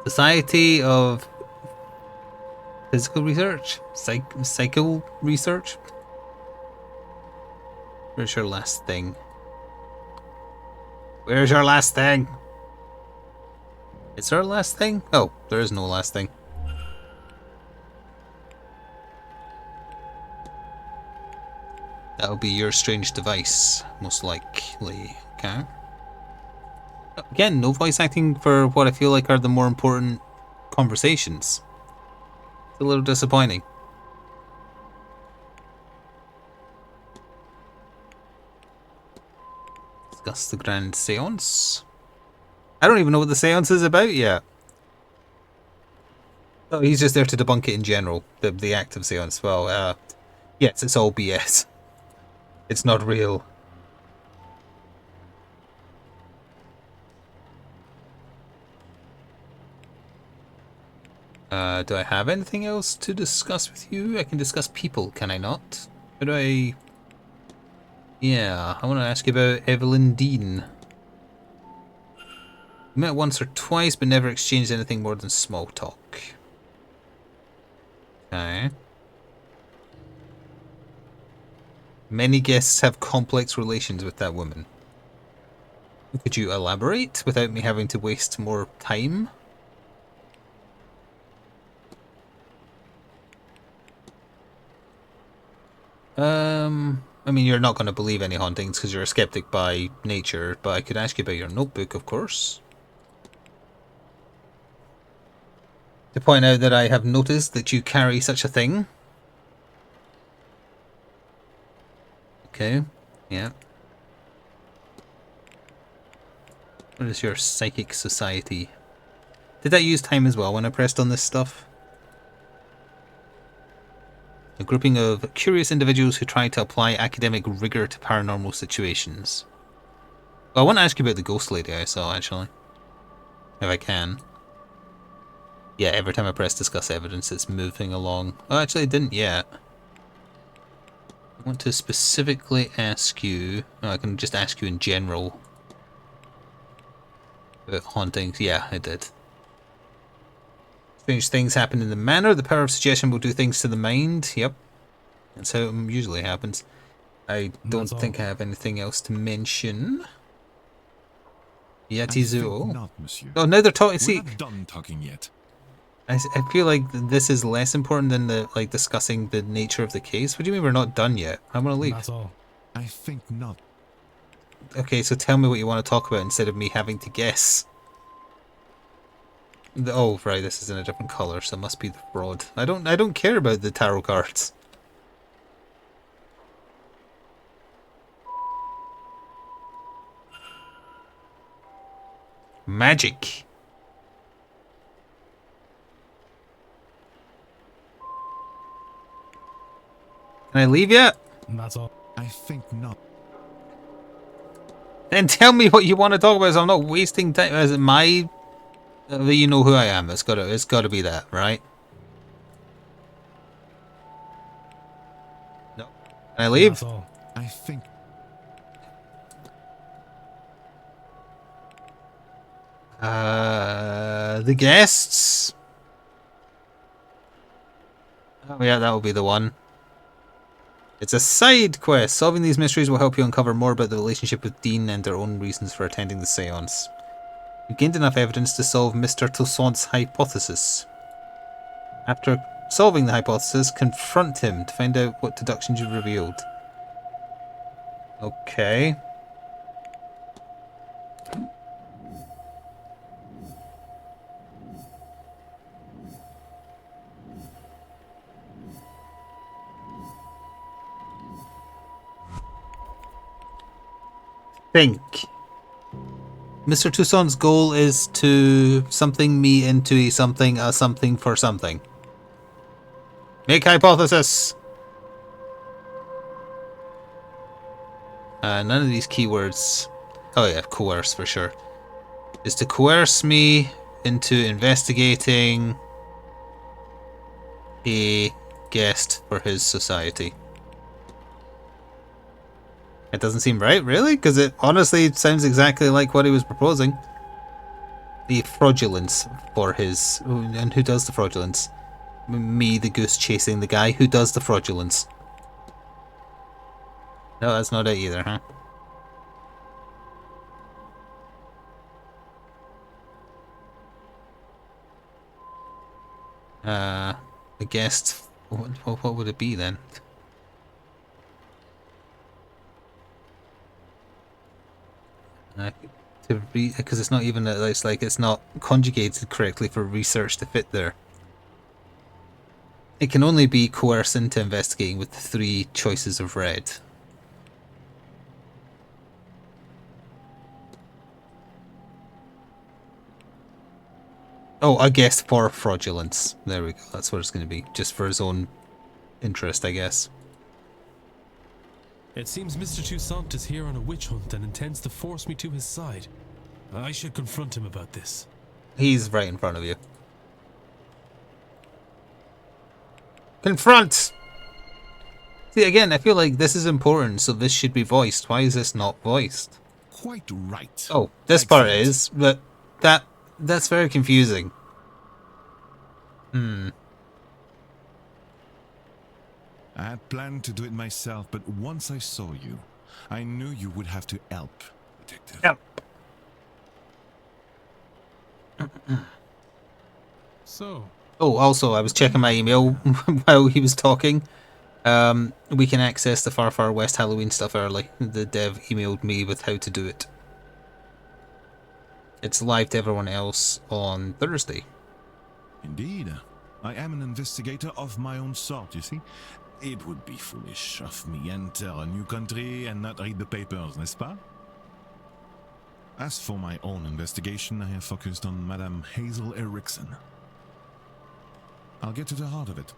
Speaker 1: Society of Physical Research? Psycho Research? Where's your last thing? Where's your last thing? Is there a last thing? Oh, there is no last thing. That'll be your strange device, most likely. Okay. Again, no voice acting for what I feel like are the more important conversations. It's a little disappointing. Discuss the grand seance. I don't even know what the seance is about yet. Oh, he's just there to debunk it in general. The act of seance. Well, yes, it's all BS. It's not real. Do I have anything else to discuss with you? I can discuss people, can I not? How do I... Yeah, I want to ask you about Evelyn Deane. We met once or twice, but never exchanged anything more than small talk. Okay. Many guests have complex relations with that woman. Could you elaborate without me having to waste more time? I mean, you're not going to believe any hauntings because you're a skeptic by nature, but I could ask you about your notebook, of course. To point out that I have noticed that you carry such a thing. Okay, yeah. What is your psychic society? Did that use time as well when I pressed on this stuff? A grouping of curious individuals who try to apply academic rigor to paranormal situations. Well, I want to ask you about the ghost lady I saw, actually. If I can. Yeah, every time I press discuss evidence, it's moving along. Oh, actually, it didn't yet. I want to specifically ask you... Oh, I can just ask you in general. About hauntings. Yeah, I did. Strange things happen in the manor. The power of suggestion will do things to the mind. Yep. That's how it usually happens. I don't think I have anything else to mention. Yatizuo.
Speaker 17: Not, monsieur.
Speaker 1: Oh, now they're talking. See,
Speaker 17: we're not done talking yet.
Speaker 1: I feel like this is less important than the discussing the nature of the case. What do you mean we're not done yet? I want to leave.
Speaker 17: That's all. I think not.
Speaker 1: Okay, so tell me what you want to talk about instead of me having to guess. Oh, right, this is in a different color, so it must be the fraud. I don't care about the tarot cards. Magic. Can I leave yet?
Speaker 4: That's all.
Speaker 17: I think not.
Speaker 1: Then tell me what you want to talk about, so I'm not wasting time. Is it my... you know who I am. It's gotta be that, right? No. Can I leave?
Speaker 4: That's all.
Speaker 17: I think...
Speaker 1: The guests? Oh yeah, that will be the one. It's a side quest. Solving these mysteries will help you uncover more about the relationship with Deane and their own reasons for attending the seance. You've gained enough evidence to solve Mr. Toussaint's hypothesis. After solving the hypothesis, confront him to find out what deductions you've revealed. Okay. Think. Mr. Toussaint's goal is to something me into a something for something. Make hypothesis. None of these keywords. Oh yeah, coerce for sure. Is to coerce me into investigating a guest for his society. It doesn't seem right, really, because it honestly sounds exactly like what he was proposing. The fraudulence for his... And who does the fraudulence? Me, the goose, chasing the guy. Who does the fraudulence? No, that's not it either, huh? The guest... What would it be then? Because it's not even it's like it's not conjugated correctly for research to fit there. It can only be coerced into investigating with the 3 choices of red. Oh, a guest for fraudulence. There we go. That's what it's going to be. Just for his own interest, I guess.
Speaker 3: It seems Mr. Toussaint is here on a witch hunt and intends to force me to his side. I should confront him about this.
Speaker 1: He's right in front of you. Confront! See, again, I feel like this is important, so this should be voiced. Why is this not voiced?
Speaker 17: Quite right.
Speaker 1: Oh, this part is, but that's very confusing.
Speaker 17: I had planned to do it myself, but once I saw you, I knew you would have to help, detective.
Speaker 1: Help.
Speaker 4: So.
Speaker 1: Oh, also, I was checking my email while he was talking. We can access the Far Far West Halloween stuff early. The dev emailed me with how to do it. It's live to everyone else on Thursday.
Speaker 17: Indeed. I am an investigator of my own sort, you see. It would be foolish of me enter a new country and not read the papers, n'est-ce pas? As for my own investigation, I have focused on Madame Hazel Erickson. I'll get to the heart of it.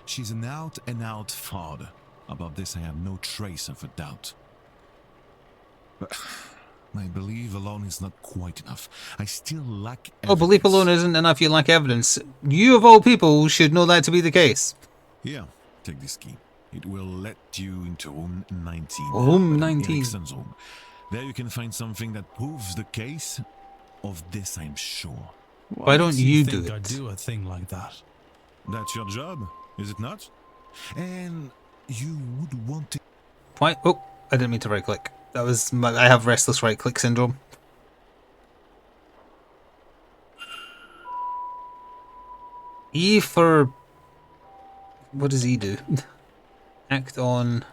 Speaker 17: She's an out-and-out fraud. About this I have no trace of a doubt. But my belief alone is not quite enough. I still lack evidence.
Speaker 1: Oh, belief alone isn't enough, you lack evidence. You of all people should know that to be the case.
Speaker 17: Here, take this key. It will let you into room 19.
Speaker 1: Room 19.
Speaker 17: Erickson's room. There you can find something that proves the case. Of this I'm sure.
Speaker 1: Why don't you do
Speaker 4: think
Speaker 1: it?
Speaker 4: I'd do a thing like that?
Speaker 17: That's your job, is it not? And you would want to...
Speaker 1: Why? Oh, I didn't mean to right click. That was I have restless right click syndrome. E for... What does E do? Act on...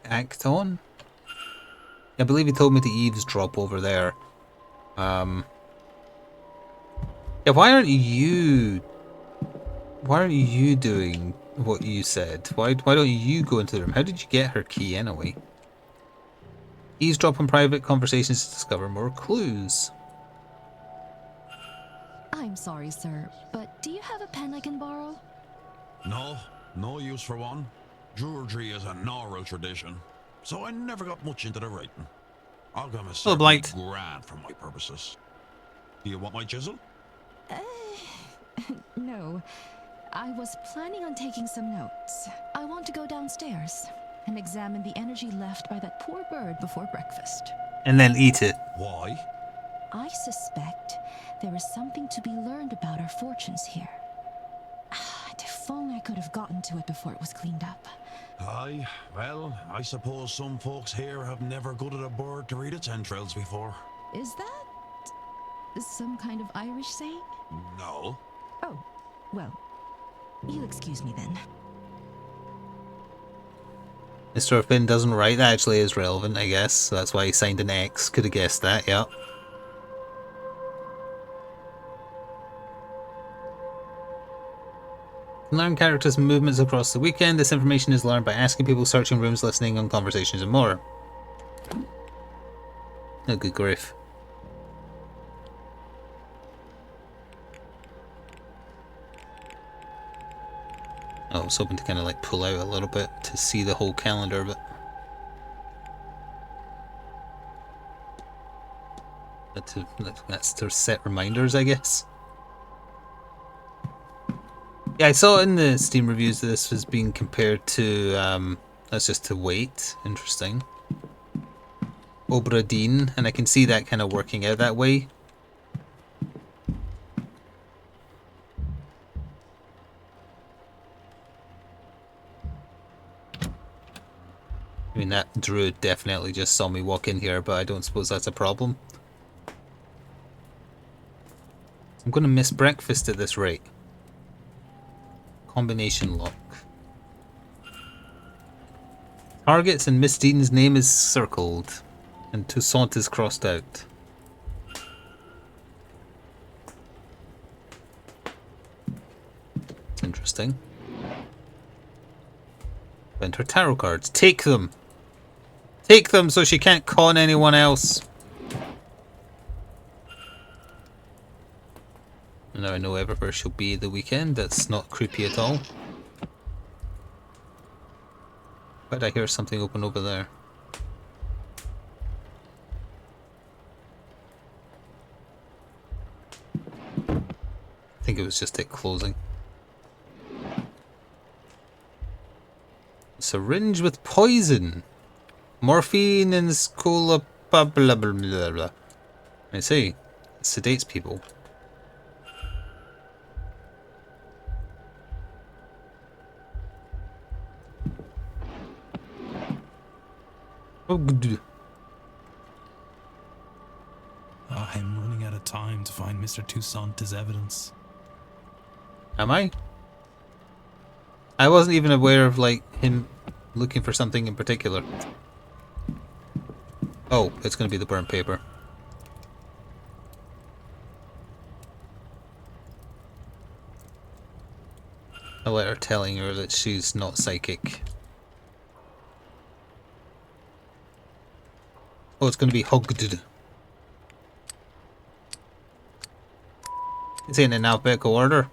Speaker 1: Act on? I believe he told me to eavesdrop over there. Yeah, why aren't you doing what you said? Why don't you go into the room? How did you get her key anyway? Eavesdrop on private conversations to discover more clues.
Speaker 16: I'm sorry, sir, but do you have a pen I can borrow?
Speaker 12: No use for one. Druidry is an oral tradition, so I never got much into the writing. Alchemy is
Speaker 1: Hello, Blight.
Speaker 12: grand for my purposes. Do you want my chisel?
Speaker 16: No. I was planning on taking some notes. I want to go downstairs and examine the energy left by that poor bird before breakfast.
Speaker 1: And then eat it.
Speaker 12: Why?
Speaker 16: I suspect there is something to be learned about our fortunes here. If only I could have gotten to it before it was cleaned up.
Speaker 12: Aye, well, I suppose some folks here have never gutted a bird to read its entrails before.
Speaker 16: Is that some kind of Irish saying?
Speaker 12: No.
Speaker 16: Oh, well, you'll excuse me then.
Speaker 1: Mr. Finn doesn't write. That actually is relevant, I guess. So that's why he signed an X. Could have guessed that, yeah. Learn characters' movements across the weekend. This information is learned by asking people, searching rooms, listening on conversations, and more. Oh, good grief. I was hoping to kind of like pull out a little bit to see the whole calendar, but that's to set reminders, I guess. Yeah, I saw in the Steam reviews that this was being compared to, that's just to wait. Interesting. Evelyn Deane, and I can see that kind of working out that way. I mean, that druid definitely just saw me walk in here, but I don't suppose that's a problem. I'm going to miss breakfast at this rate. Combination lock. Targets and Miss Deane's name is circled, and Toussaint is crossed out. Interesting. Enter tarot cards. Take them! Take them so she can't con anyone else! Now I know everywhere she'll be the weekend. That's not creepy at all. Why did I hear something open over there? I think it was just it closing. Syringe with poison. Morphine and scola blah blah blah blah blah. I see. It sedates people. Oh, good.
Speaker 4: I'm running out of time to find Mr. Toussaint as evidence.
Speaker 1: Am I? I wasn't even aware of, like, him looking for something in particular. Oh, it's going to be the burnt paper. A letter telling her that she's not psychic. Oh, it's going to be hugged. It's in alphabetical order.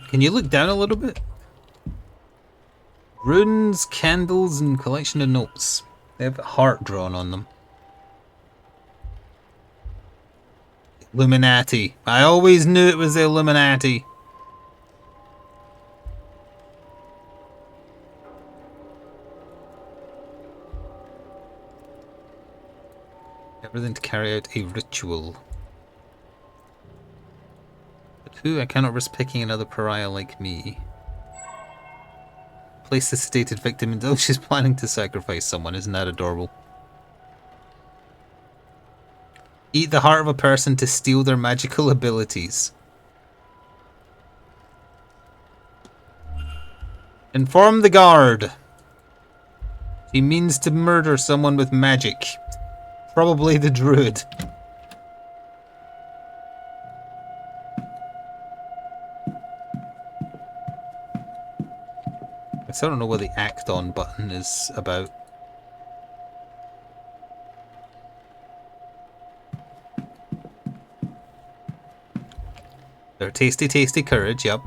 Speaker 1: Can you look down a little bit? Runes, candles, and collection of notes. They have a heart drawn on them. Illuminati. I always knew it was the Illuminati. Everything to carry out a ritual. But who? I cannot risk picking another pariah like me. Place the sedated victim until she's planning to sacrifice someone. Isn't that adorable? Eat the heart of a person to steal their magical abilities. Inform the guard. He means to murder someone with magic. Probably the druid. I still don't know what the act on button is about. Their tasty, tasty courage, yep.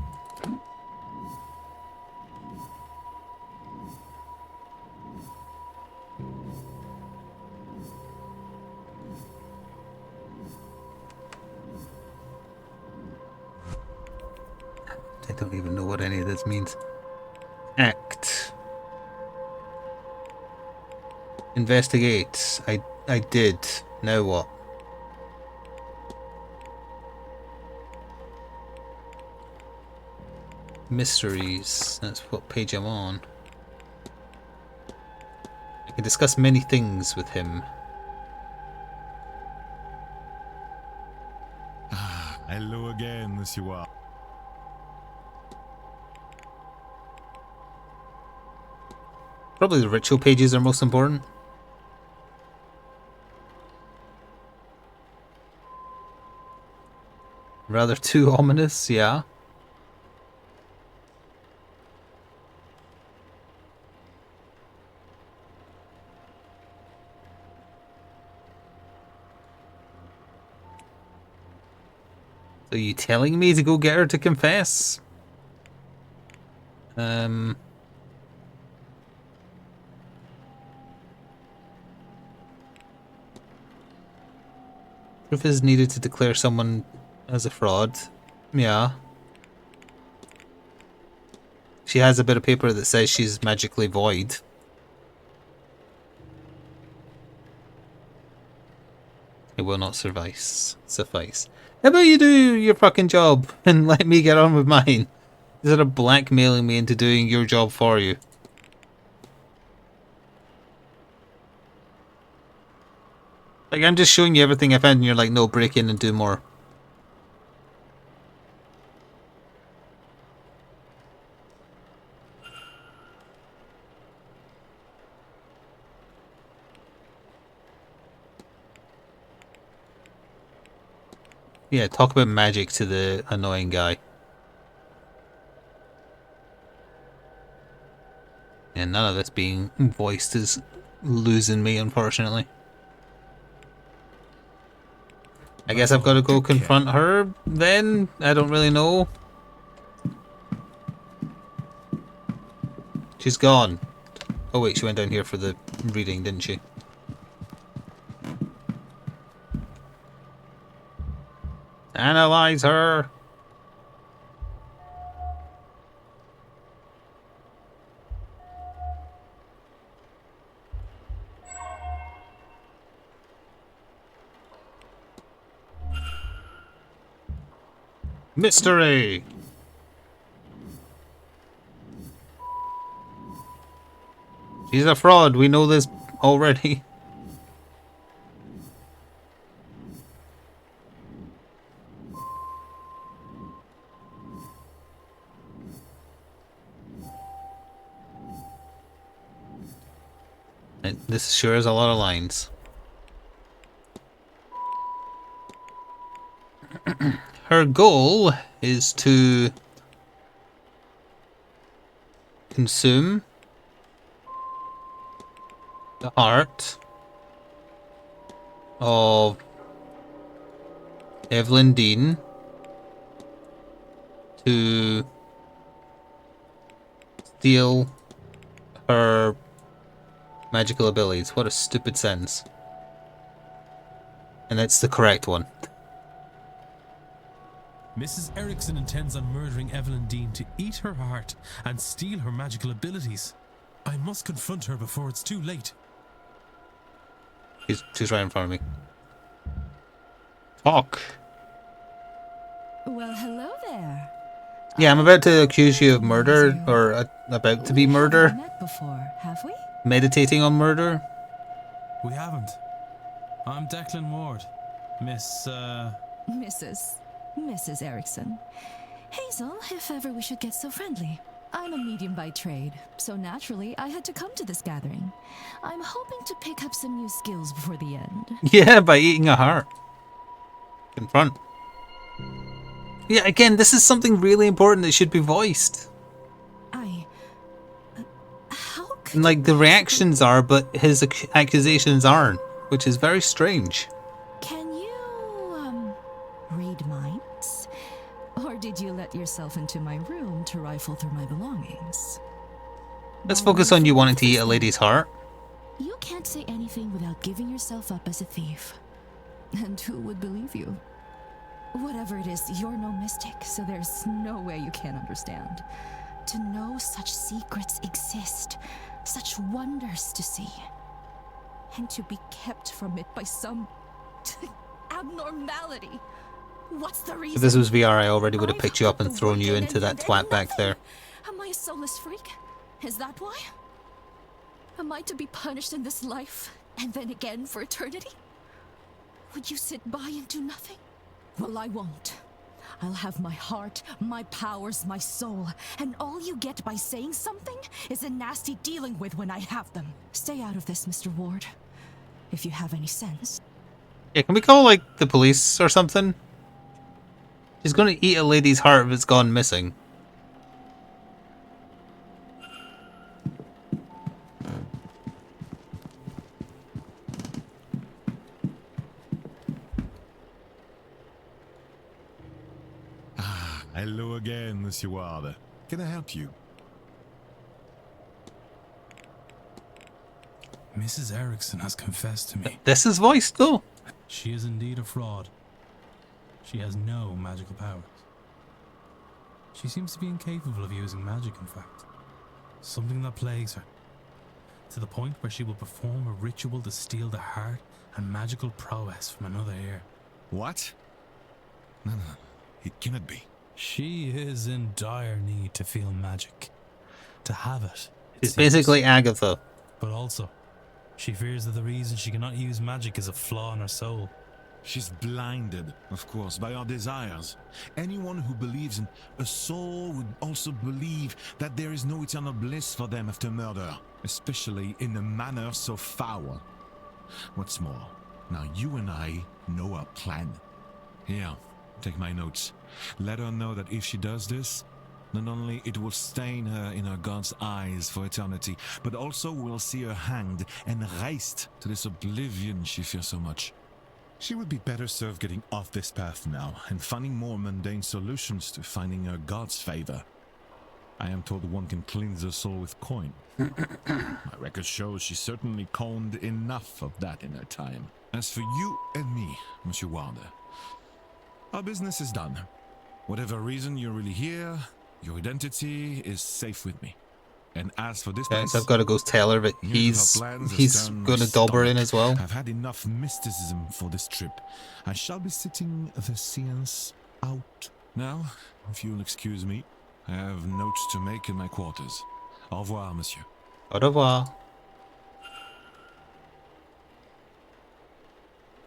Speaker 1: I don't even know what any of this means. Act. Investigate. I did. Now what? Mysteries. That's what page I'm on. I can discuss many things with him.
Speaker 17: Hello again, Monsieur Ward.
Speaker 1: Probably the ritual pages are most important. Rather too ominous, yeah. So you telling me to go get her to confess? Proof is needed to declare someone as a fraud. Yeah. She has a bit of paper that says she's magically void. It will not suffice. How about you do your fucking job and let me get on with mine? Instead of blackmailing me into doing your job for you. Like, I'm just showing you everything I found and you're like, no, break in and do more. Yeah, talk about magic to the annoying guy. And none of this being voiced is losing me, unfortunately. I guess I've got to go confront her then? I don't really know. She's gone. Oh wait, she went down here for the reading, didn't she? Analyze her! Mystery! She's a fraud, we know this already. This sure is a lot of lines. Her goal is to consume the heart of Evelyn Deane to steal her magical abilities. What a stupid sentence. And that's the correct one.
Speaker 3: Mrs. Erickson intends on murdering Evelyn Deane to eat her heart and steal her magical abilities. I must confront her before it's too late.
Speaker 1: She's right in front of me. Talk.
Speaker 16: Well, hello there.
Speaker 1: Yeah, I'm about to accuse you of murder, or about to be murder.
Speaker 16: Met before, have we?
Speaker 1: Meditating on murder.
Speaker 3: We haven't. I'm Declan Ward.
Speaker 16: Mrs. Erickson. Hazel, if ever we should get so friendly. I'm a medium by trade, so naturally I had to come to this gathering. I'm hoping to pick up some new skills before the end.
Speaker 1: Yeah, by eating a heart. Confront. Yeah, again, this is something really important that should be voiced. And, like, the reactions are, but his accusations aren't, which is very strange.
Speaker 16: Can you, read minds? Or did you let yourself into my room to rifle through my belongings?
Speaker 1: Let's focus on you wanting to eat a lady's heart.
Speaker 16: You can't say anything without giving yourself up as a thief. And who would believe you? Whatever it is, you're no mystic, so there's no way you can't understand. To know such secrets exist, such wonders to see, and to be kept from it by some abnormality. What's the reason?
Speaker 1: If this was VR, I already would have picked you up and thrown you into that twat back there.
Speaker 16: Am I a soulless freak? Is that why? Am I to be punished in this life, and then again for eternity? Would you sit by and do nothing? Well, I won't. I'll have my heart, my powers, my soul, and all you get by saying something is a nasty dealing with when I have them. Stay out of this, Mr. Ward, if you have any sense.
Speaker 1: Yeah, can we call, like, the police or something? She's gonna eat a lady's heart if it's gone missing.
Speaker 17: Hello again, Monsieur Ward. Can I help you?
Speaker 4: Mrs. Erickson has confessed to me.
Speaker 1: This is voice, though.
Speaker 4: She is indeed a fraud. She has no magical powers. She seems to be incapable of using magic, in fact. Something that plagues her. To the point where she will perform a ritual to steal the heart and magical prowess from another ear.
Speaker 17: What? No, it cannot be.
Speaker 4: She is in dire need to feel magic. To have it.
Speaker 1: It's basically Agatha.
Speaker 4: But also, she fears that the reason she cannot use magic is a flaw in her soul.
Speaker 17: She's blinded, of course, by our desires. Anyone who believes in a soul would also believe that there is no eternal bliss for them after murder, especially in a manner so foul. What's more, now you and I know our plan. Here, take my notes. Let her know that if she does this, not only it will stain her in her God's eyes for eternity, but also we'll see her hanged and raised to this oblivion she fears so much. She would be better served getting off this path now and finding more mundane solutions to finding her God's favor. I am told one can cleanse her soul with coin. My record shows she certainly coined enough of that in her time. As for you and me, Monsieur Ward, our business is done. Whatever reason you're really here, your identity is safe with me. And as for this place,
Speaker 1: so I've got to go tell her that he's going to dob her in as well.
Speaker 17: I've had enough mysticism for this trip. I shall be sitting the seance out. Now, if you'll excuse me, I have notes to make in my quarters. Au revoir, monsieur.
Speaker 1: Au revoir.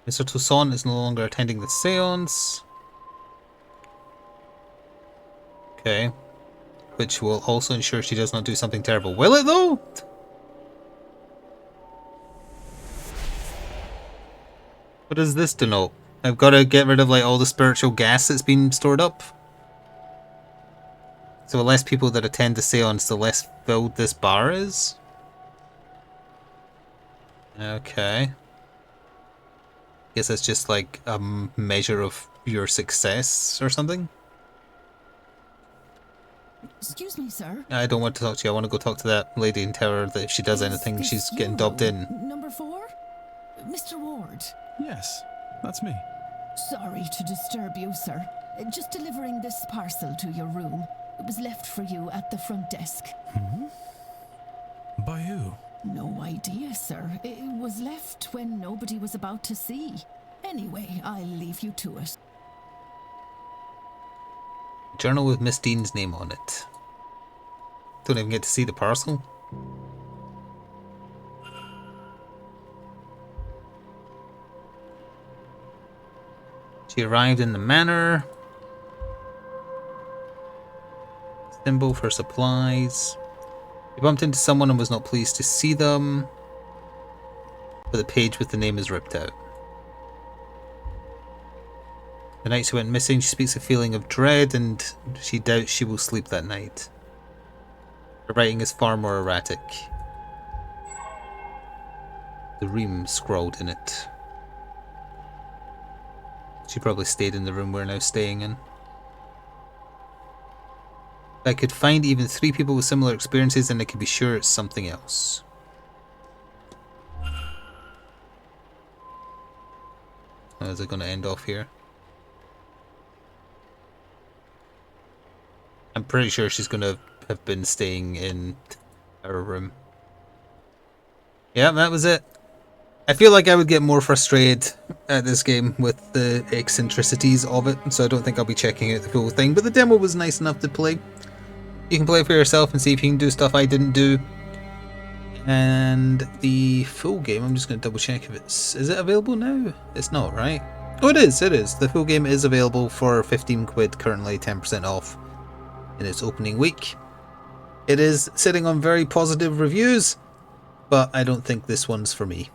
Speaker 1: Mr. Toussaint is no longer attending the seance. Okay. Which will also ensure she does not do something terrible. Will it, though? What does this denote? I've got to get rid of, like, all the spiritual gas that's been stored up. So the less people that attend the seance, the less filled this bar is. Okay. Guess that's just, like, a measure of your success or something.
Speaker 8: Excuse me, sir.
Speaker 1: I don't want to talk to you. I want to go talk to that lady and tell her that if she does anything, she's getting dobbed in.
Speaker 8: Number 4? Mr. Ward.
Speaker 4: Yes, that's me.
Speaker 8: Sorry to disturb you, sir. Just delivering this parcel to your room. It was left for you at the front desk.
Speaker 4: By who?
Speaker 8: No idea, sir. It was left when nobody was about to see. Anyway, I'll leave you to it.
Speaker 1: Journal with Miss Deane's name on it. Don't even get to see the parcel. She arrived in the manor. Symbol for supplies. He bumped into someone and was not pleased to see them. But the page with the name is ripped out. The night she went missing, she speaks a feeling of dread and she doubts she will sleep that night. Her writing is far more erratic. the room scrawled in it. She probably stayed in the room we're now staying in. I could find even 3 people with similar experiences, and I could be sure it's something else. How is it going to end off here? I'm pretty sure she's going to have been staying in our room. Yeah, that was it. I feel like I would get more frustrated at this game with the eccentricities of it, so I don't think I'll be checking out the full thing, but the demo was nice enough to play. You can play it for yourself and see if you can do stuff I didn't do. And the full game, I'm just going to double check if it's... Is it available now? It's not, right? Oh, it is, it is. The full game is available for 15 quid, currently 10% off in its opening week. It is sitting on very positive reviews, but I don't think this one's for me.